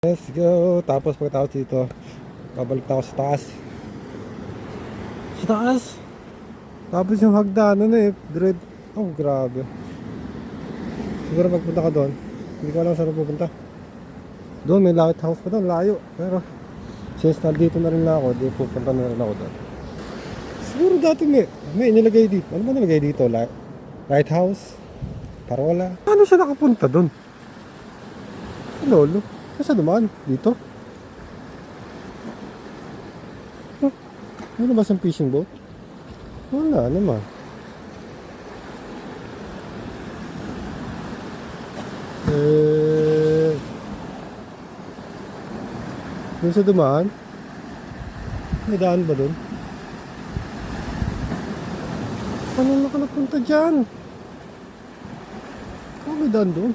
Let's go. Tapos pagkatapos dito, babalik na ako sa taas. Sa taas. Tapos yung hagdanan eh, dread. Oh, grabe. Siguro magpunta ka doon. Hindi ko alam saan pupunta. Doon may lighthouse pa doon, layo. Pero since nandito na rin ako, di pupunta na rin ako doon. Siguro dati may nilagay dito. Ano ba nilagay dito? Lighthouse? Parola? Ano siya nakapunta doon? Lolo? Saan dumaan? Dito? Huh? Ano ba sa fishing boat? Wala naman. Doon sa dumaan? May daan ba doon? Ano na ka napunta dyan? Oh, may daan doon.